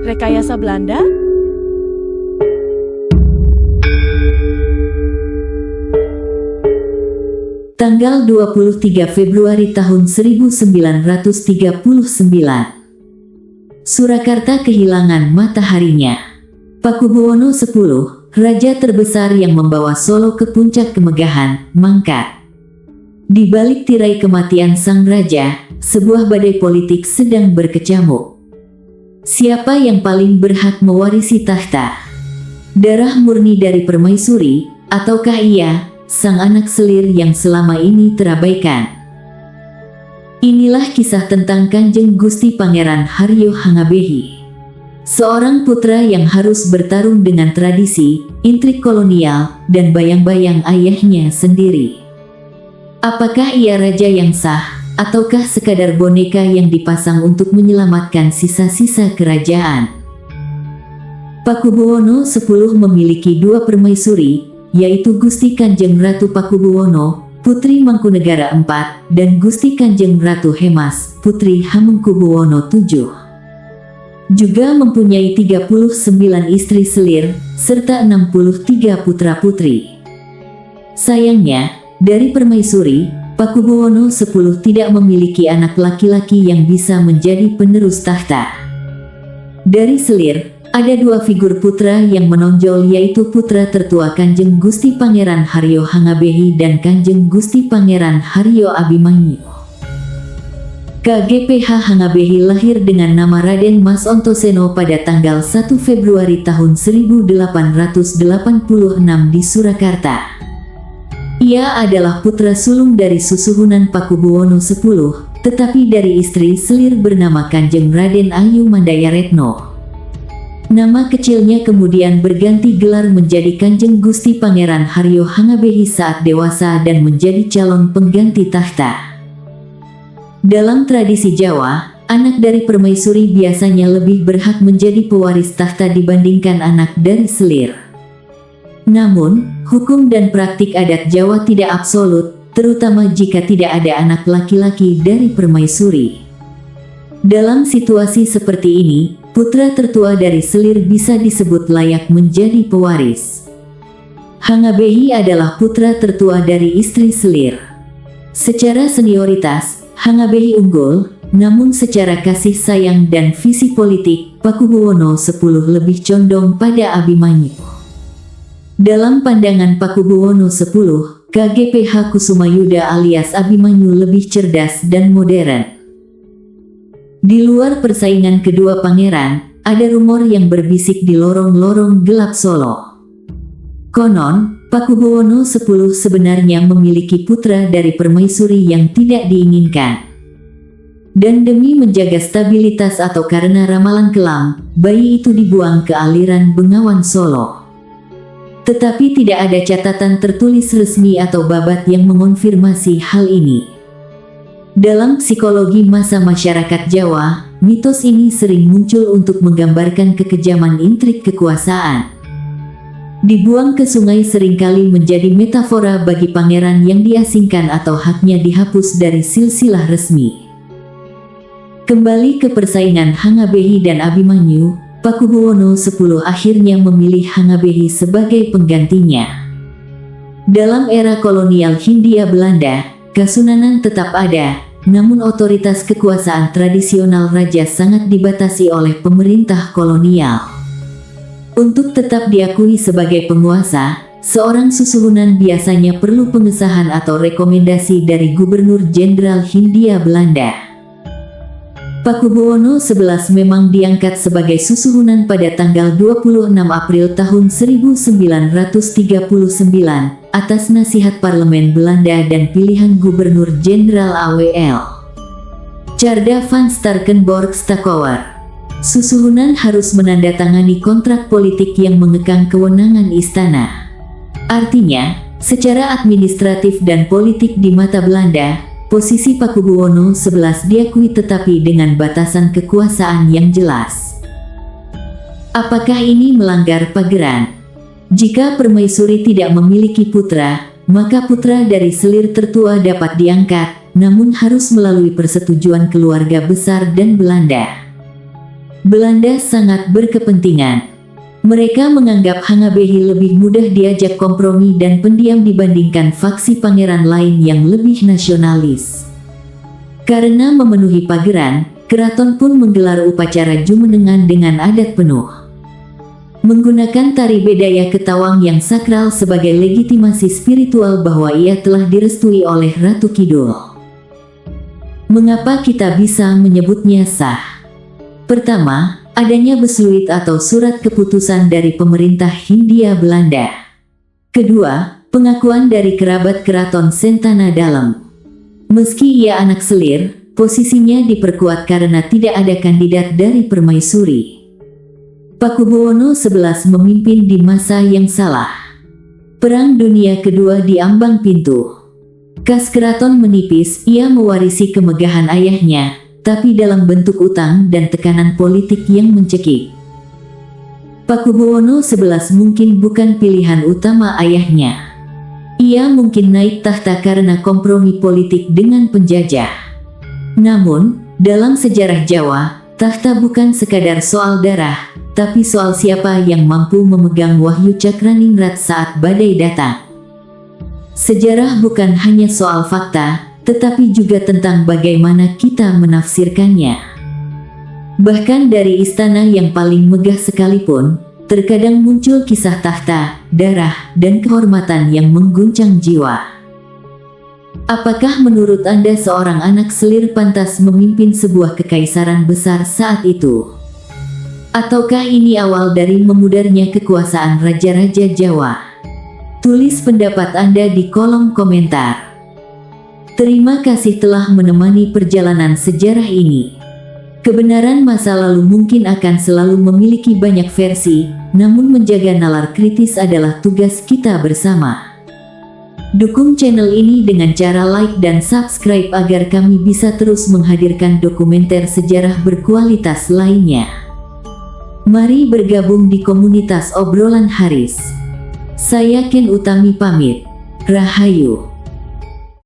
Rekayasa Belanda? Tanggal 23 Februari tahun 1939. Surakarta kehilangan mataharinya. Pakubuwono X, raja terbesar yang membawa Solo ke puncak kemegahan, mangkat. Di balik tirai kematian sang raja, sebuah badai politik sedang berkecamuk. Siapa yang paling berhak mewarisi tahta? Darah murni dari permaisuri, ataukah ia, sang anak selir yang selama ini terabaikan? Inilah kisah tentang Kanjeng Gusti Pangeran Haryo Hangabehi. Seorang putra yang harus bertarung dengan tradisi, intrik kolonial, dan bayang-bayang ayahnya sendiri. Apakah ia raja yang sah, ataukah sekadar boneka yang dipasang untuk menyelamatkan sisa-sisa kerajaan? Pakubuwono X memiliki dua permaisuri, yaitu Gusti Kanjeng Ratu Pakubuwono, Putri Mangkunegara IV, dan Gusti Kanjeng Ratu Hemas, Putri Hamengkubuwono VII. Juga mempunyai 39 istri selir, serta 63 putra-putri. Sayangnya, dari permaisuri, Pakubuwono X tidak memiliki anak laki-laki yang bisa menjadi penerus tahta. Dari selir, ada dua figur putra yang menonjol, yaitu putra tertua Kanjeng Gusti Pangeran Haryo Hangabehi dan Kanjeng Gusti Pangeran Haryo Abimanyu. KGPH Hangabehi lahir dengan nama Raden Mas Ontoseno pada tanggal 1 Februari tahun 1886 di Surakarta. Ia adalah putra sulung dari susuhunan Pakubuwono X, tetapi dari istri selir bernama Kanjeng Raden Ayu Mandayaretno. Nama kecilnya kemudian berganti gelar menjadi Kanjeng Gusti Pangeran Haryo Hangabehi saat dewasa dan menjadi calon pengganti tahta. Dalam tradisi Jawa, anak dari permaisuri biasanya lebih berhak menjadi pewaris tahta dibandingkan anak dari selir. Namun, hukum dan praktik adat Jawa tidak absolut, terutama jika tidak ada anak laki-laki dari permaisuri. Dalam situasi seperti ini, putra tertua dari selir bisa disebut layak menjadi pewaris. Hangabehi adalah putra tertua dari istri selir. Secara senioritas, Hangabehi unggul, namun secara kasih sayang dan visi politik, Pakubuwono X lebih condong pada Abimanyu. Dalam pandangan Pakubuwono X, KGPH Kusumayuda alias Abimanyu lebih cerdas dan modern. Di luar persaingan kedua pangeran, ada rumor yang berbisik di lorong-lorong gelap Solo. Konon, Pakubuwono X sebenarnya memiliki putra dari permaisuri yang tidak diinginkan. Dan demi menjaga stabilitas atau karena ramalan kelam, bayi itu dibuang ke aliran Bengawan Solo. Tetapi tidak ada catatan tertulis resmi atau babat yang mengonfirmasi hal ini. Dalam psikologi masa masyarakat Jawa, mitos ini sering muncul untuk menggambarkan kekejaman intrik kekuasaan. Dibuang ke sungai seringkali menjadi metafora bagi pangeran yang diasingkan atau haknya dihapus dari silsilah resmi. Kembali ke persaingan Hangabehi dan Abimanyu, Pakubuwono X akhirnya memilih Hangabehi sebagai penggantinya. Dalam era kolonial Hindia Belanda, Kasunanan tetap ada, namun otoritas kekuasaan tradisional raja sangat dibatasi oleh pemerintah kolonial. Untuk tetap diakui sebagai penguasa, seorang susuhunan biasanya perlu pengesahan atau rekomendasi dari Gubernur Jenderal Hindia Belanda. Pakubuwono XI memang diangkat sebagai susuhunan pada tanggal 26 April tahun 1939 atas nasihat Parlemen Belanda dan pilihan Gubernur Jenderal AWL Tjarda van Starkenborg-Stackower. Susuhunan harus menandatangani kontrak politik yang mengekang kewenangan istana. Artinya, secara administratif dan politik di mata Belanda, posisi Pakubuwono XI diakui tetapi dengan batasan kekuasaan yang jelas. Apakah ini melanggar pageran? Jika permaisuri tidak memiliki putra, maka putra dari selir tertua dapat diangkat, namun harus melalui persetujuan keluarga besar dan Belanda. Belanda sangat berkepentingan. Mereka menganggap Hangabehi lebih mudah diajak kompromi dan pendiam dibandingkan faksi pangeran lain yang lebih nasionalis. Karena memenuhi pageran, keraton pun menggelar upacara jumenengan dengan adat penuh. Menggunakan tari Bedaya Ketawang yang sakral sebagai legitimasi spiritual bahwa ia telah direstui oleh Ratu Kidul. Mengapa kita bisa menyebutnya sah? Pertama, adanya besluit atau surat keputusan dari pemerintah Hindia Belanda. Kedua, pengakuan dari kerabat keraton Sentana Dalam. Meski ia anak selir, posisinya diperkuat karena tidak ada kandidat dari permaisuri. Pakubuwono XI memimpin di masa yang salah. Perang Dunia Kedua di ambang pintu. Kas keraton menipis, ia mewarisi kemegahan ayahnya, tapi dalam bentuk utang dan tekanan politik yang mencekik. Pakubuwono XI mungkin bukan pilihan utama ayahnya. Ia mungkin naik tahta karena kompromi politik dengan penjajah. Namun, dalam sejarah Jawa, tahta bukan sekadar soal darah, tapi soal siapa yang mampu memegang wahyu cakraningrat saat badai datang. Sejarah bukan hanya soal fakta, tetapi juga tentang bagaimana kita menafsirkannya. Bahkan dari istana yang paling megah sekalipun, terkadang muncul kisah tahta, darah, dan kehormatan yang mengguncang jiwa. Apakah menurut Anda seorang anak selir pantas memimpin sebuah kekaisaran besar saat itu? Ataukah ini awal dari memudarnya kekuasaan raja-raja Jawa? Tulis pendapat Anda di kolom komentar. Terima kasih telah menemani perjalanan sejarah ini. Kebenaran masa lalu mungkin akan selalu memiliki banyak versi, namun menjaga nalar kritis adalah tugas kita bersama. Dukung channel ini dengan cara like dan subscribe agar kami bisa terus menghadirkan dokumenter sejarah berkualitas lainnya. Mari bergabung di komunitas obrolan Haris. Saya Ken Utami pamit. Rahayu.